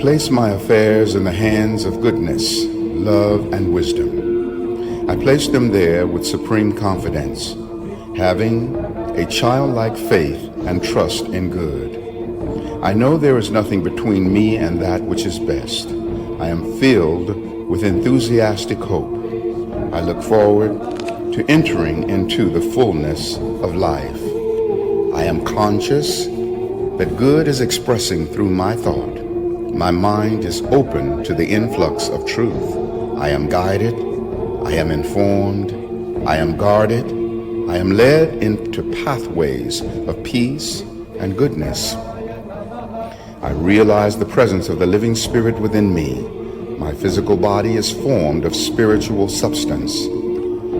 place my affairs in the hands of goodness, love, and wisdom. I place them there with supreme confidence, having a childlike faith and trust in good. I know there is nothing between me and that which is best. I am filled with enthusiastic hope. I look forward to entering into the fullness of life. I am conscious that good is expressing through my thought. My mind is open to the influx of truth. I am guided. I am informed. I am guarded. I am led into pathways of peace and goodness. I realize the presence of the living spirit within me. My physical body is formed of spiritual substance.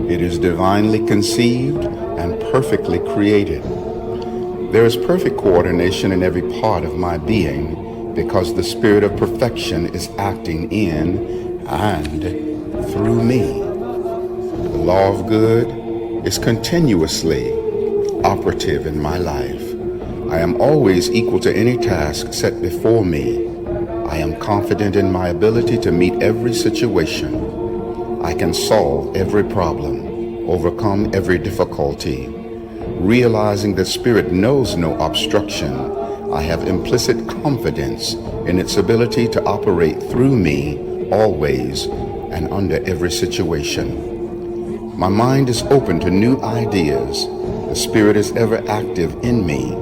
It is divinely conceived and perfectly created. There is perfect coordination in every part of my being because the spirit of perfection is acting in and through me. The law of good is continuously operative in my life. I am always equal to any task set before me. I am confident in my ability to meet every situation. I can solve every problem, overcome every difficulty. Realizing that Spirit knows no obstruction, I have implicit confidence in its ability to operate through me always and under every situation. My mind is open to new ideas. The Spirit is ever active in me.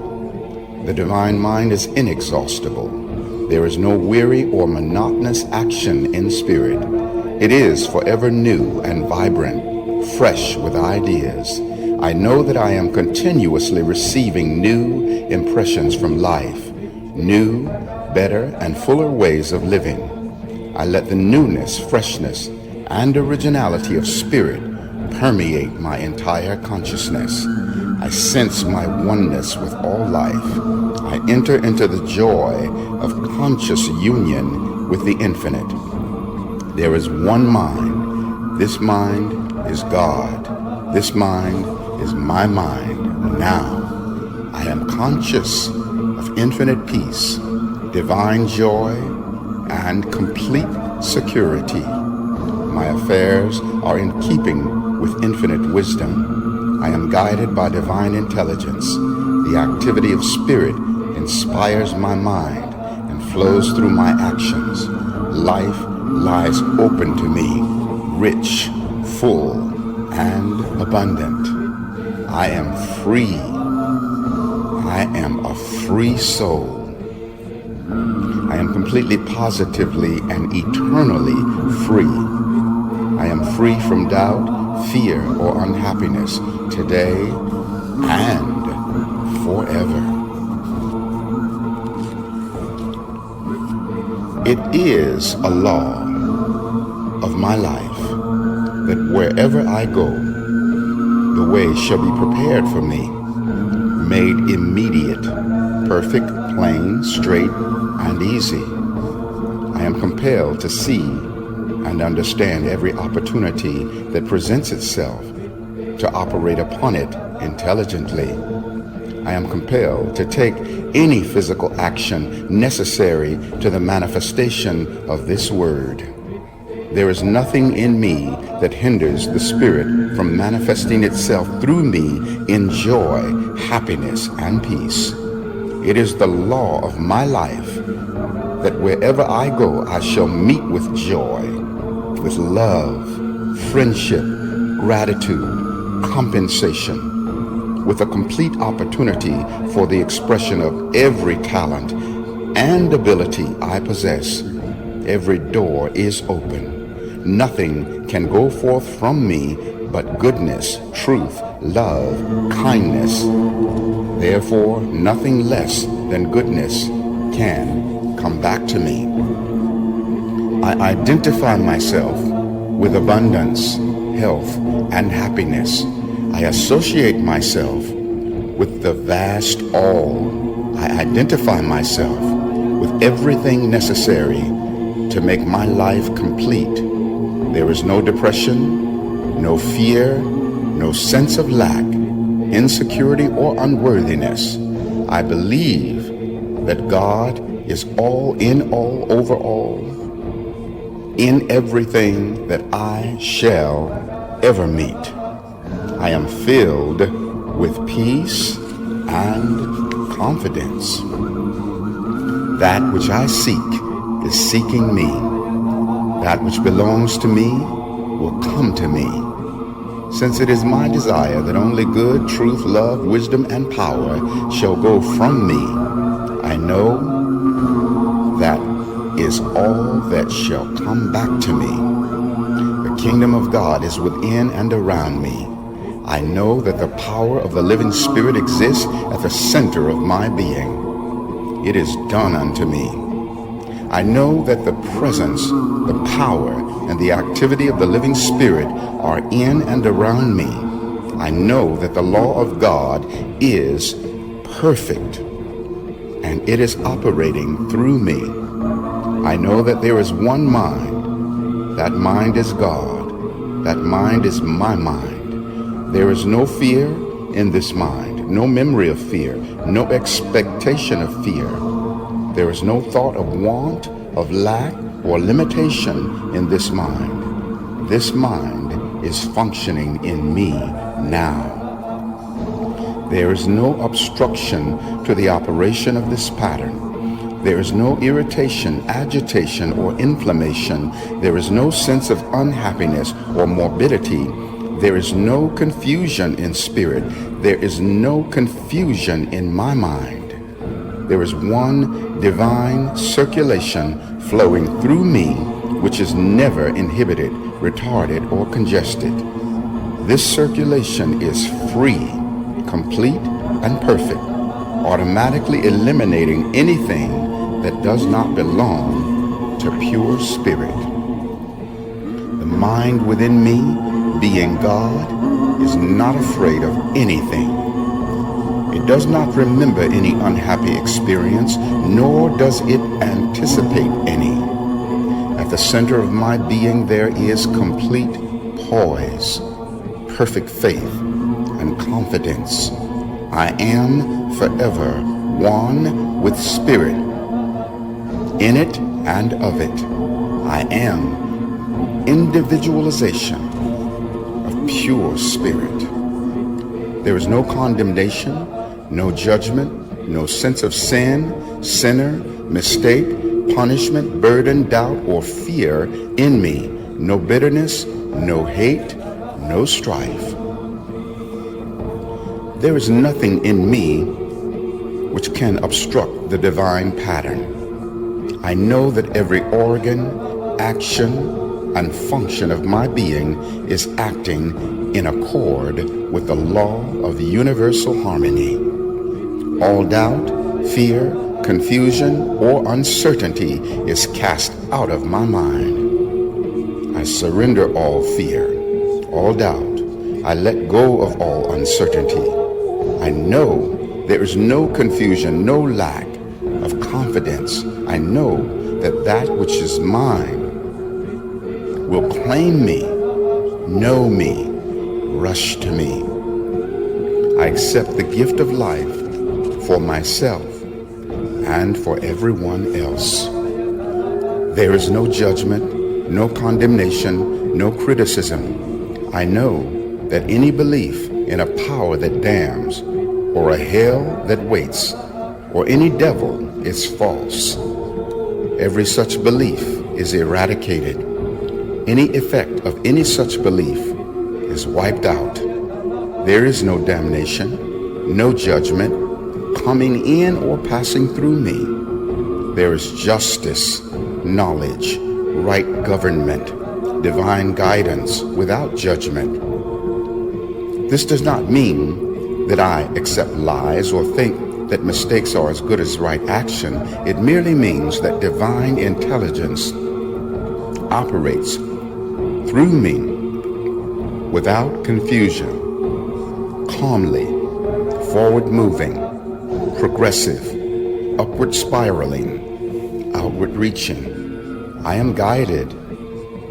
The divine mind is inexhaustible. There is no weary or monotonous action in Spirit. It is forever new and vibrant, fresh with ideas. I know that I am continuously receiving new impressions from life, new, better, and fuller ways of living. I let the newness, freshness, and originality of Spirit permeate my entire consciousness. I sense my oneness with all life. I enter into the joy of conscious union with the infinite. There is one mind. This mind is God. This mind is my mind now. I am conscious of infinite peace, divine joy, and complete security. My affairs are in keeping with infinite wisdom. I am guided by divine intelligence. The activity of Spirit inspires my mind and flows through my actions. Life lies open to me, rich, full, and abundant. I am free. I am a free soul. I am completely, positively, and eternally free. I am free from doubt, fear, or unhappiness today and forever. It is a law of my life that wherever I go, the way shall be prepared for me, made immediate, perfect, plain, straight, and easy. I am compelled to see and understand every opportunity that presents itself, to operate upon it intelligently. I am compelled to take any physical action necessary to the manifestation of this word. There is nothing in me that hinders the Spirit from manifesting itself through me in joy, happiness, and peace. It is the law of my life that wherever I go, I shall meet with joy, with love, friendship, gratitude, compensation, with a complete opportunity for the expression of every talent and ability I possess. Every door is open. Nothing can go forth from me but goodness, truth, love, kindness. Therefore, nothing less than goodness can come back to me. I identify myself with abundance, health, and happiness. I associate myself with the vast all. I identify myself with everything necessary to make my life complete. There is no depression, no fear, no sense of lack, insecurity, or unworthiness. I believe that God is all, in all, over all, in everything that I shall ever meet. I am filled with peace and confidence. That which I seek is seeking me. That which belongs to me will come to me. Since it is my desire that only good, truth, love, wisdom, and power shall go from me, I know that is all that shall come back to me. The kingdom of God is within and around me. I know that the power of the living Spirit exists at the center of my being. It is done unto me. I know that the presence, the power, and the activity of the living Spirit are in and around me. I know that the law of God is perfect, and it is operating through me. I know that there is one mind. That mind is God. That mind is my mind. There is no fear in this mind, no memory of fear, no expectation of fear. There is no thought of want, of lack, or limitation in this mind. This mind is functioning in me now. There is no obstruction to the operation of this pattern. There is no irritation, agitation, or inflammation. There is no sense of unhappiness or morbidity. There is no confusion in spirit. There is no confusion in my mind. There is one divine circulation flowing through me, which is never inhibited, retarded, or congested. This circulation is free, complete, and perfect, automatically eliminating anything that does not belong to pure spirit. The mind within me, being God, is not afraid of anything. It does not remember any unhappy experience, nor does it anticipate any. At the center of my being there is complete poise, perfect faith, and confidence. I am forever one with Spirit, in it and of it. I am individualization of pure spirit. There is no condemnation, no judgment, no sense of sin, sinner, mistake, punishment, burden, doubt, or fear in me. No bitterness, no hate, no strife. There is nothing in me which can obstruct the divine pattern. I know that every organ, action, and function of my being is acting in accord with the law of universal harmony. All doubt, fear, confusion, or uncertainty is cast out of my mind. I surrender all fear, all doubt. I let go of all uncertainty. I know there is no confusion, no lack of confidence. I know that that which is mine will claim me, know me, rush to me. I accept the gift of life for myself and for everyone else. There is no judgment, no condemnation, no criticism. I know that any belief in a power that damns, or a hell that waits, or any devil is false. Every such belief is eradicated. Any effect of any such belief is wiped out. There is no damnation, no judgment coming in or passing through me. There is justice, knowledge, right government, divine guidance without judgment. This does not mean that I accept lies or think that mistakes are as good as right action. It merely means that divine intelligence operates through me without confusion, calmly, forward moving, progressive, upward spiraling, outward reaching. I am guided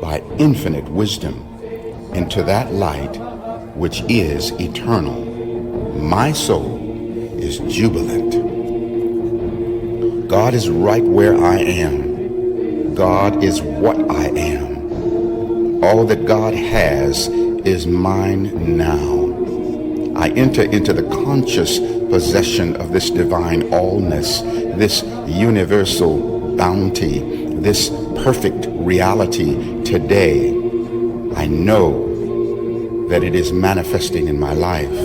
by infinite wisdom into that light which is eternal. My soul is jubilant. God is right where I am. God is what I am. All that God has is mine now. I enter into the conscious possession of this divine allness, this universal bounty, this perfect reality today. I know that it is manifesting in my life.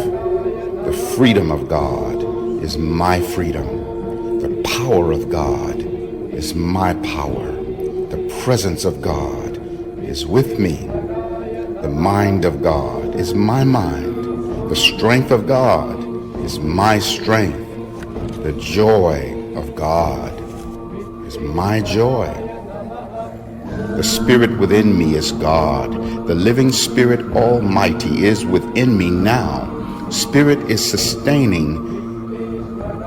The freedom of God is my freedom. The power of God is my power. The presence of God is with me. The mind of God is my mind. The strength of God is my strength. The joy of God is my joy. The Spirit within me is God. The living Spirit Almighty is within me now. Spirit is sustaining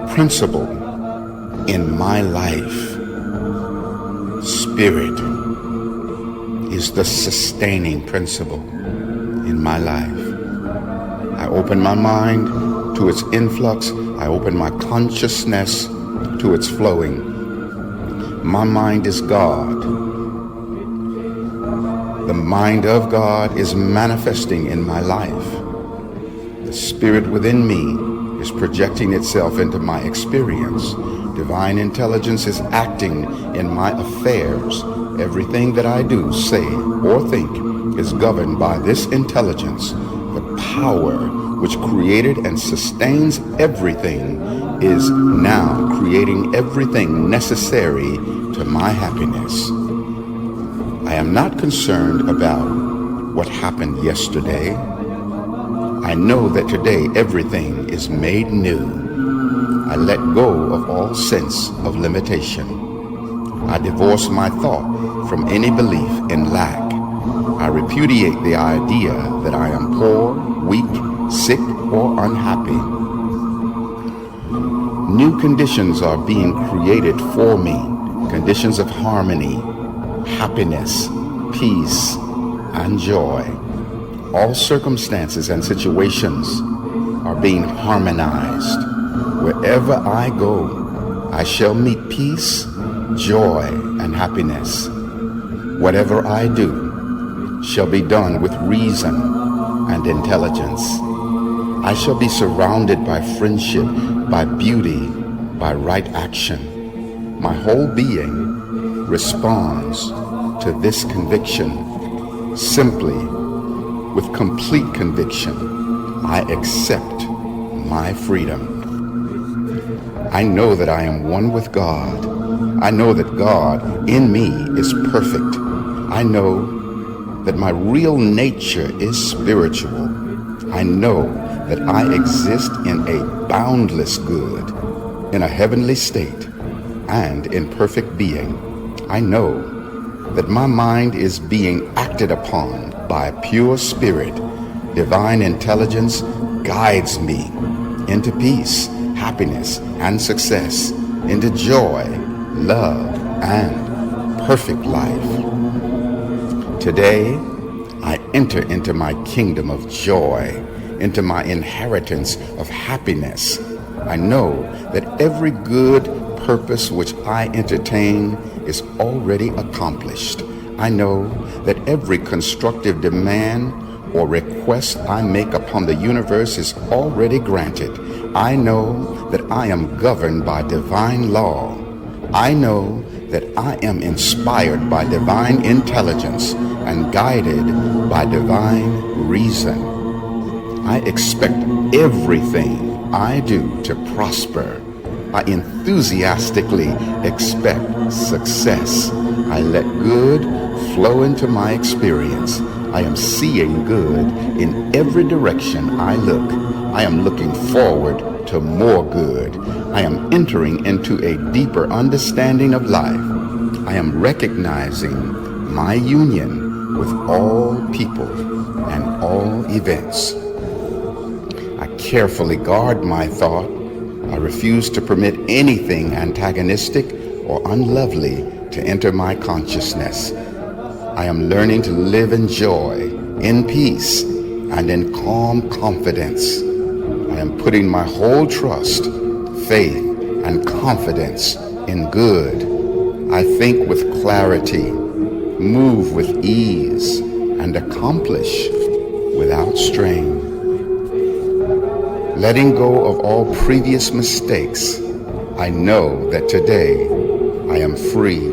principle in my life. Spirit is the sustaining principle in my life. I open my mind to its influx. I open my consciousness to its flowing. My mind is God. The mind of God is manifesting in my life. The Spirit within me is projecting itself into my experience. Divine intelligence is acting in my affairs. Everything that I do, say, or think is governed by this intelligence. The power which created and sustains everything is now creating everything necessary to my happiness. I am not concerned about what happened yesterday. I know that today everything is made new. I let go of all sense of limitation. I divorce my thought from any belief in lack. I repudiate the idea that I am poor, weak, sick, or unhappy. New conditions are being created for me. Conditions of harmony, happiness, peace, and joy. All circumstances and situations are being harmonized. Wherever I go, I shall meet peace, joy, and happiness. Whatever I do shall be done with reason and intelligence. I shall be surrounded by friendship, by beauty, by right action. My whole being responds to this conviction. Simply, with complete conviction, I accept my freedom. I know that I am one with God. I know that God in me is perfect. I know that my real nature is spiritual. I know that I exist in a boundless good, in a heavenly state, and in perfect being. I know that my mind is being acted upon by a pure spirit. Divine intelligence guides me into peace, happiness, and success, into joy, love, and perfect life. Today, I enter into my kingdom of joy, into my inheritance of happiness. I know that every good purpose which I entertain is already accomplished. I know that every constructive demand or request I make upon the universe is already granted. I know that I am governed by divine law. I know that I am inspired by divine intelligence and guided by divine reason. I expect everything I do to prosper. I enthusiastically expect success. I let good flow into my experience. I am seeing good in every direction I look. I am looking forward to more good. I am entering into a deeper understanding of life. I am recognizing my union with all people and all events. I carefully guard my thought. I refuse to permit anything antagonistic or unlovely to enter my consciousness. I am learning to live in joy, in peace, and in calm confidence. I am putting my whole trust, faith, and confidence in good. I think with clarity, move with ease, and accomplish without strain. Letting go of all previous mistakes, I know that today I am free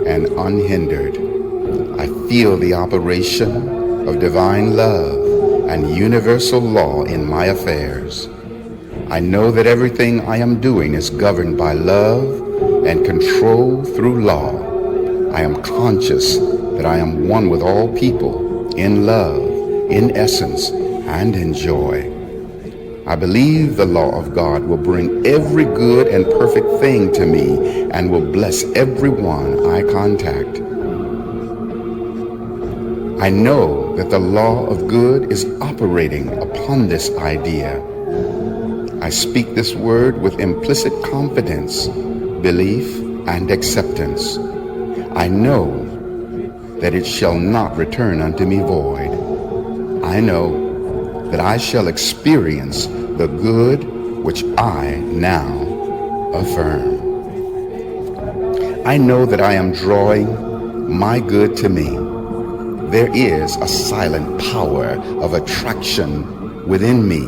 and unhindered. I feel the operation of divine love and universal law in my affairs. I know that everything I am doing is governed by love and controlled through law. I am conscious that I am one with all people in love, in essence, and in joy. I believe the law of God will bring every good and perfect thing to me and will bless everyone I contact. I know that the law of good is operating upon this idea. I speak this word with implicit confidence, belief, and acceptance. I know that it shall not return unto me void. I know that I shall experience the good which I now affirm. I know that I am drawing my good to me. There is a silent power of attraction within me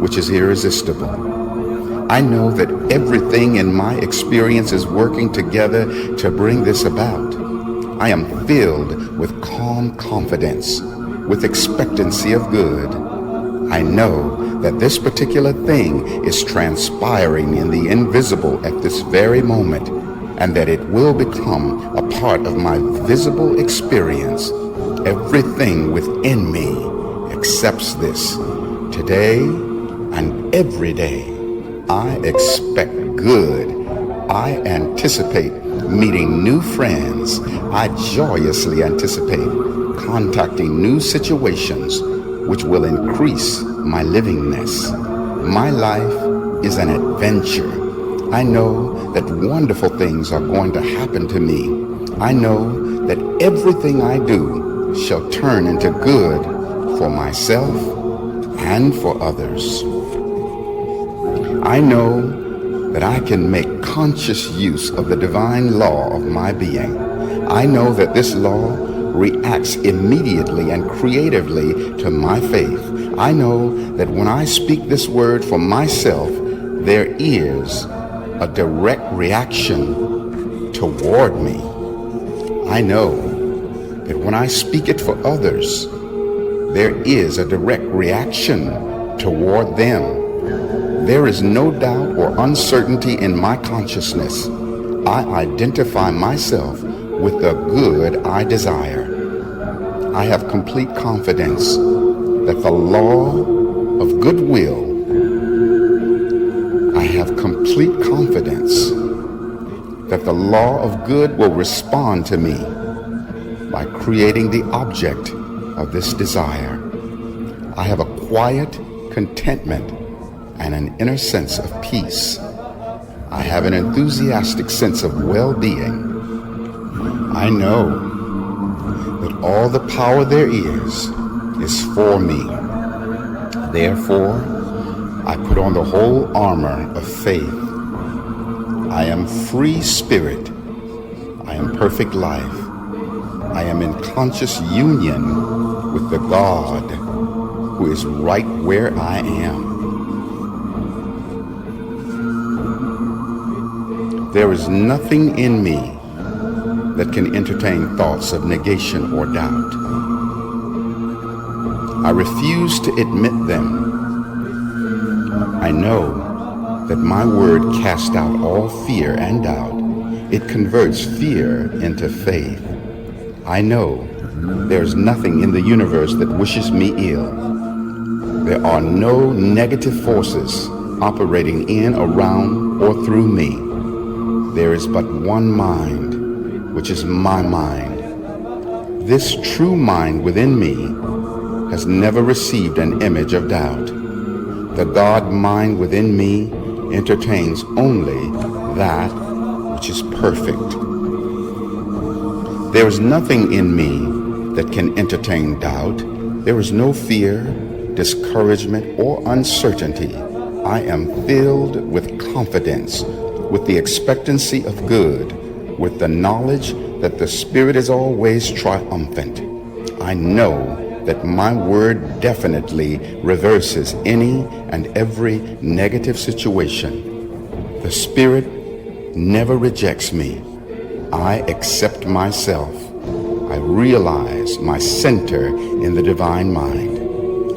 which is irresistible. I know that everything in my experience is working together to bring this about. I am filled with calm confidence, with expectancy of good. I know that this particular thing is transpiring in the invisible at this very moment, and that it will become a part of my visible experience. Everything within me accepts this. Today and every day, I expect good. I anticipate meeting new friends. I joyously anticipate contacting new situations which will increase my livingness. My life is an adventure. I know that wonderful things are going to happen to me. I know that everything I do shall turn into good for myself and for others. I know that I can make conscious use of the divine law of my being. I know that this law reacts immediately and creatively to my faith. I know that when I speak this word for myself, there is a direct reaction toward me. I know that when I speak it for others, there is a direct reaction toward them. There is no doubt or uncertainty in my consciousness. I identify myself with the good I desire. I have complete confidence that the law of goodwill, I have complete confidence that the law of good will respond to me by creating the object of this desire. I have a quiet contentment and an inner sense of peace. I have an enthusiastic sense of well-being. I know that all the power there is for me. Therefore, I put on the whole armor of faith. I am free spirit. I am perfect life. I am in conscious union with the God who is right where I am. There is nothing in me that can entertain thoughts of negation or doubt. I refuse to admit them. I know that my word casts out all fear and doubt. It converts fear into faith. I know there's nothing in the universe that wishes me ill. There are no negative forces operating in, around, or through me. There is but one mind, which is my mind. This true mind within me has never received an image of doubt. The God mind within me entertains only that which is perfect. There is nothing in me that can entertain doubt. There is no fear, discouragement, or uncertainty. I am filled with confidence. with the expectancy of good, with the knowledge that the Spirit is always triumphant. I know that my word definitely reverses any and every negative situation. The Spirit never rejects me. I accept myself. I realize my center in the divine mind.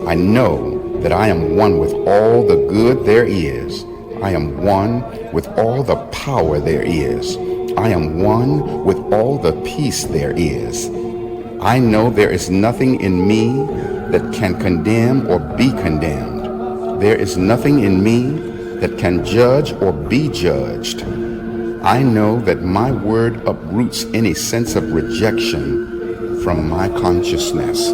I know that I am one with all the good there is. I am one with all the power there is. I am one with all the peace there is. I know there is nothing in me that can condemn or be condemned. There is nothing in me that can judge or be judged. I know that my word uproots any sense of rejection from my consciousness.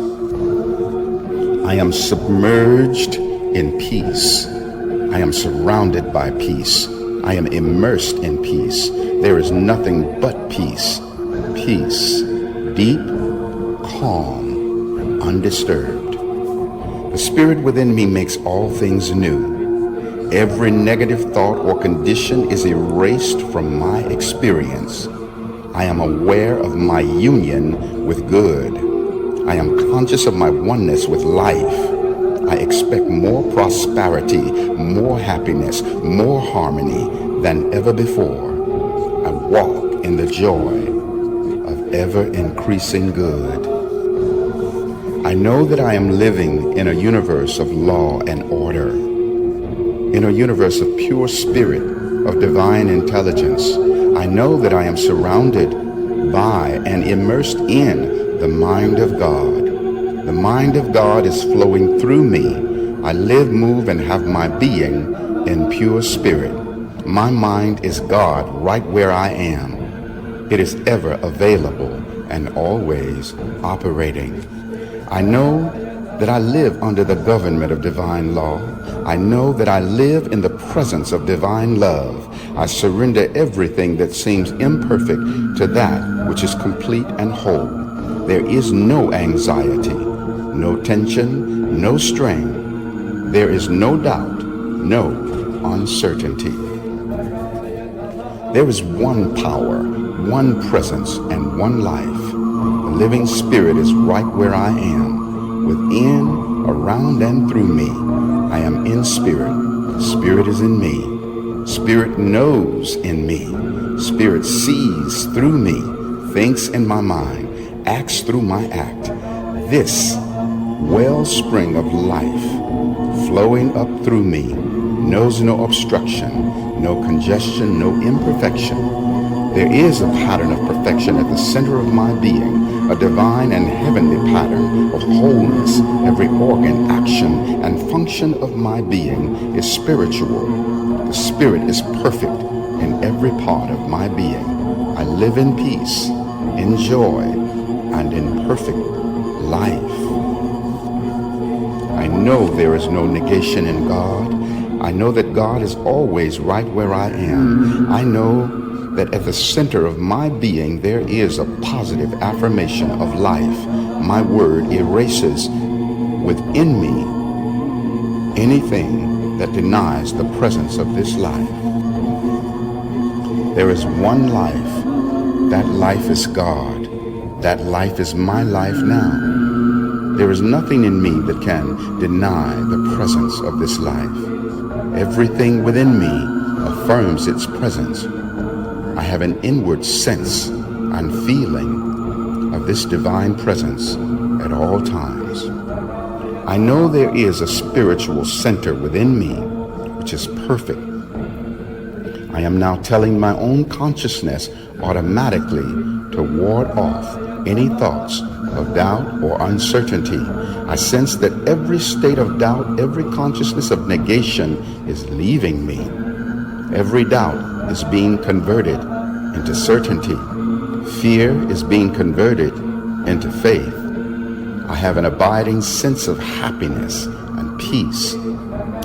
I am submerged in peace. I am surrounded by peace. I am immersed in peace. There is nothing but peace. Peace, deep, calm, undisturbed. The Spirit within me makes all things new. Every negative thought or condition is erased from my experience. I am aware of my union with good. I am conscious of my oneness with life. I expect more prosperity, more happiness, more harmony than ever before. I walk in the joy of ever-increasing good. I know that I am living in a universe of law and order, in a universe of pure spirit, of divine intelligence. I know that I am surrounded by and immersed in the mind of God. The mind of God is flowing through me. I live, move, and have my being in pure spirit. My mind is God right where I am. It is ever available and always operating. I know that I live under the government of divine law. I know that I live in the presence of divine love. I surrender everything that seems imperfect to that which is complete and whole. There is no anxiety, no tension, no strain. There is no doubt, no uncertainty. There is one power, one presence, and one life. The living Spirit is right where I am, within, around, and through me. I am in Spirit. Spirit is in me. Spirit knows in me. Spirit sees through me, thinks in my mind, acts through my act. This wellspring of life flowing up through me knows no obstruction, no congestion, no imperfection. There is a pattern of perfection at the center of my being, a divine and heavenly pattern of wholeness. Every organ, action, and function of my being is spiritual. The Spirit is perfect in every part of my being. I live in peace, in joy, and in perfect life. I know there is no negation in God. I know that God is always right where I am. I know that at the center of my being there is a positive affirmation of life. My word erases within me anything that denies the presence of this life. There is one life. That life is God. That life is my life now. There is nothing in me that can deny the presence of this life. Everything within me affirms its presence. I have an inward sense and feeling of this divine presence at all times. I know there is a spiritual center within me which is perfect. I am now telling my own consciousness automatically to ward off any thoughts of doubt or uncertainty. I sense that every state of doubt, every consciousness of negation is leaving me. Every doubt is being converted into certainty. Fear is being converted into faith. I have an abiding sense of happiness and peace.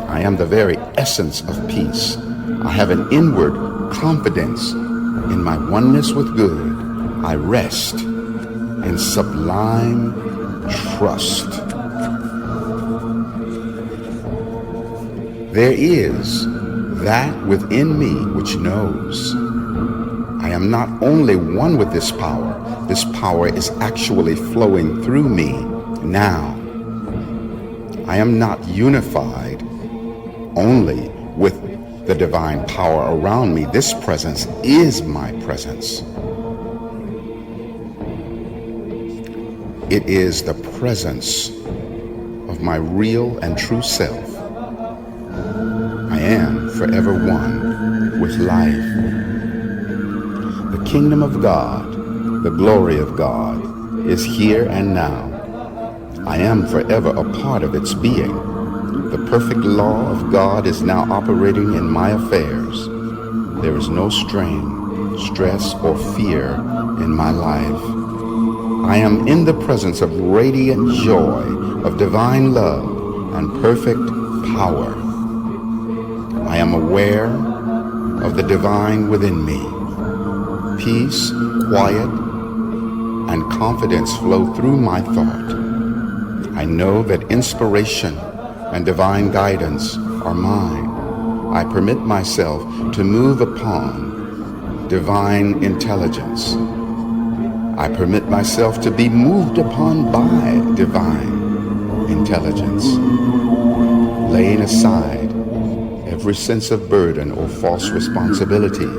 I am the very essence of peace. I have an inward confidence in my oneness with good. I rest in sublime trust. There is that within me which knows. I am not only one with this power is actually flowing through me now. I am not unified only with the divine power around me. This presence is my presence. It is the presence of my real and true self. I am forever one with life. The kingdom of God, the glory of God, is here and now. I am forever a part of its being. The perfect law of God is now operating in my affairs. There is no strain, stress, or fear in my life. I am in the presence of radiant joy, of divine love, and perfect power. I am aware of the divine within me. Peace, quiet, and confidence flow through my thought. I know that inspiration and divine guidance are mine. I permit myself to move upon divine intelligence. I permit myself to be moved upon by divine intelligence, laying aside every sense of burden or false responsibility,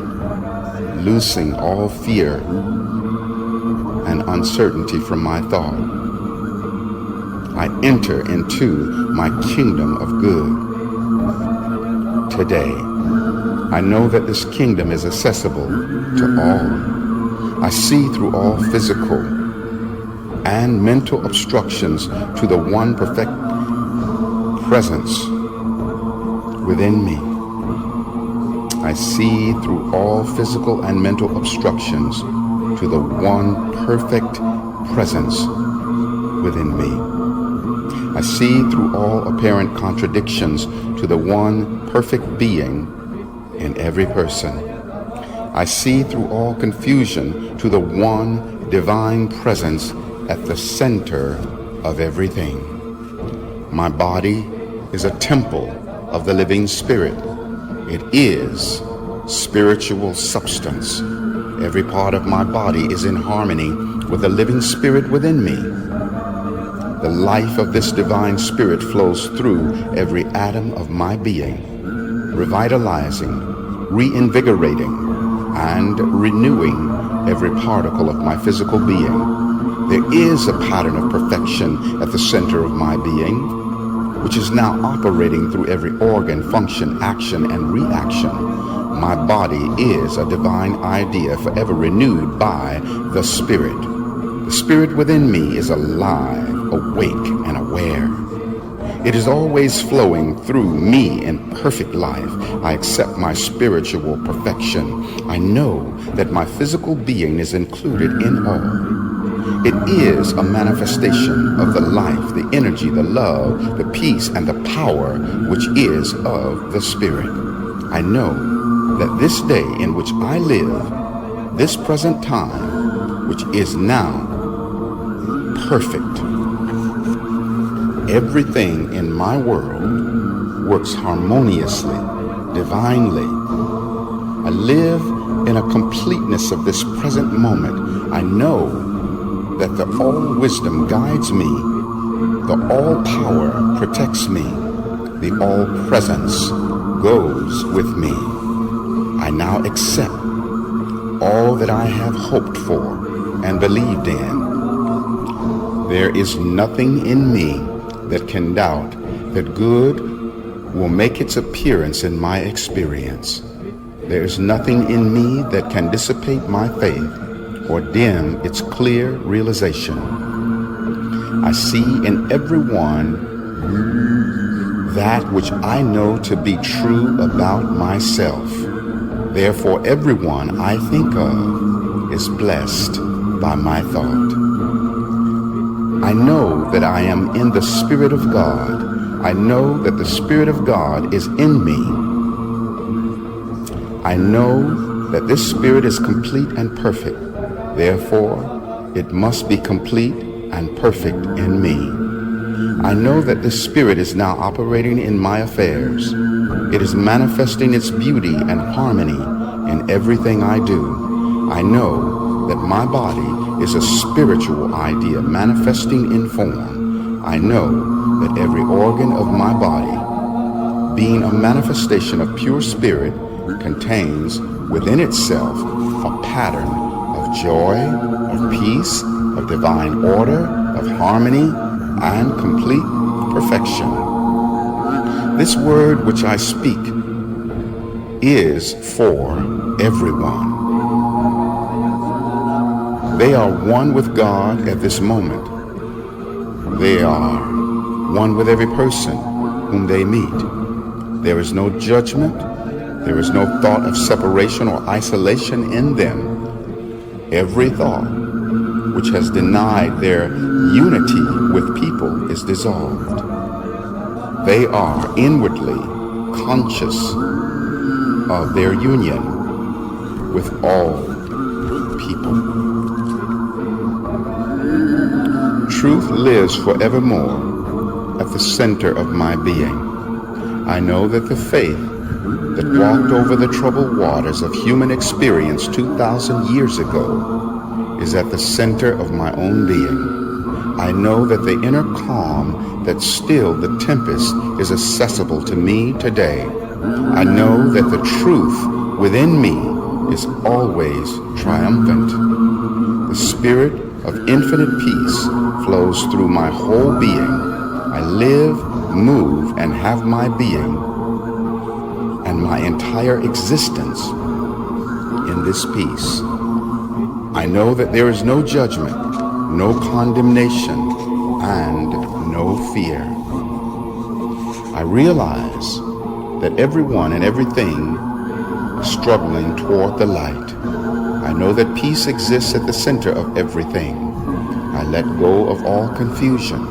loosing all fear and uncertainty from my thought. I enter into my kingdom of good. Today, I know that this kingdom is accessible to all. I see through all physical and mental obstructions to the one perfect presence within me. I see through all physical and mental obstructions to the one perfect presence within me. I see through all apparent contradictions to the one perfect being in every person. I see through all confusion to the one divine presence at the center of everything. My body is a temple of the living spirit. It is spiritual substance. Every part of my body is in harmony with the living spirit within me. The life of this divine spirit flows through every atom of my being, revitalizing, reinvigorating, and renewing every particle of my physical being. There is a pattern of perfection at the center of my being, which is now operating through every organ, function, action, and reaction. My body is a divine idea forever renewed by the Spirit. The Spirit within me is alive, awake, and aware. It is always flowing through me in perfect life. I accept my spiritual perfection. I know that my physical being is included in all. It is a manifestation of the life, the energy, the love, the peace, and the power which is of the Spirit. I know that this day in which I live, this present time, which is now perfect, everything in my world works harmoniously, divinely. I live in a completeness of this present moment. I know that the all wisdom guides me, the all power protects me, the all presence goes with me. I now accept all that I have hoped for and believed in. There is nothing in me that can doubt that good will make its appearance in my experience. There is nothing in me that can dissipate my faith or dim its clear realization. I see in everyone that which I know to be true about myself. Therefore, everyone I think of is blessed by my thought. I know that I am in the Spirit of God. I know that the Spirit of God is in me. I know that this Spirit is complete and perfect. Therefore, it must be complete and perfect in me. I know that this spirit is now operating in my affairs. It is manifesting its beauty and harmony in everything I do. I know that my body is a spiritual idea manifesting in form. I know that every organ of my body, being a manifestation of pure spirit, contains within itself a pattern of joy, of peace, of divine order, of harmony, and complete perfection. This word which I speak is for everyone. They are one with God at this moment. They are one with every person whom they meet. There is no judgment. There is no thought of separation or isolation in them. Every thought which has denied their unity with people is dissolved. They are inwardly conscious of their union with all people. Truth lives forevermore at the center of my being. I know that the faith that walked over the troubled waters of human experience 2,000 years ago is at the center of my own being. I know that the inner calm that stilled the tempest is accessible to me today. I know that the truth within me is always triumphant. The spirit of infinite peace flows through my whole being. I live, move, and have my being and my entire existence in this peace. I know that there is no judgment, no condemnation, and no fear. I realize that everyone and everything is struggling toward the light. I know that peace exists at the center of everything. I let go of all confusion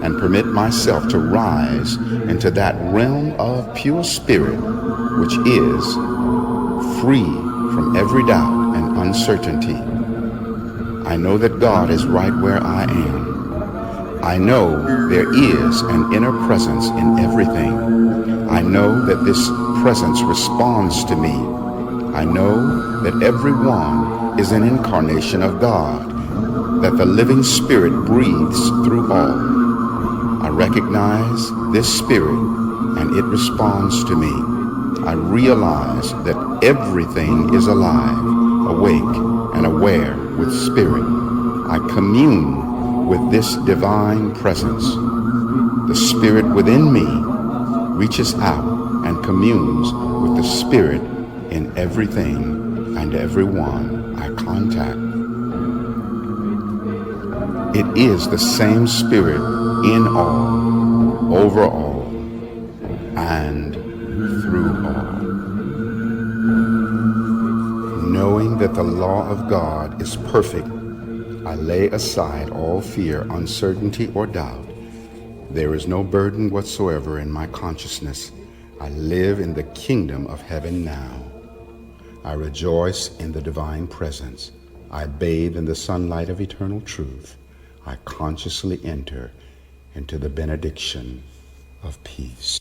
and permit myself to rise into that realm of pure spirit, which is free from every doubt and uncertainty. I know that God is right where I am. I know there is an inner presence in everything. I know that this presence responds to me. I know that everyone is an incarnation of God, that the living spirit breathes through all. I recognize this spirit and it responds to me. I realize that everything is alive, awake, and aware with spirit. I commune with this divine presence. The spirit within me reaches out and communes with the spirit in everything and everyone I contact. It is the same spirit in all, over all, and through all. Knowing that the law of God is perfect, I lay aside all fear, uncertainty, or doubt. There is no burden whatsoever in my consciousness. I live in the kingdom of heaven now. I rejoice in the divine presence. I bathe in the sunlight of eternal truth. I consciously enter into the benediction of peace.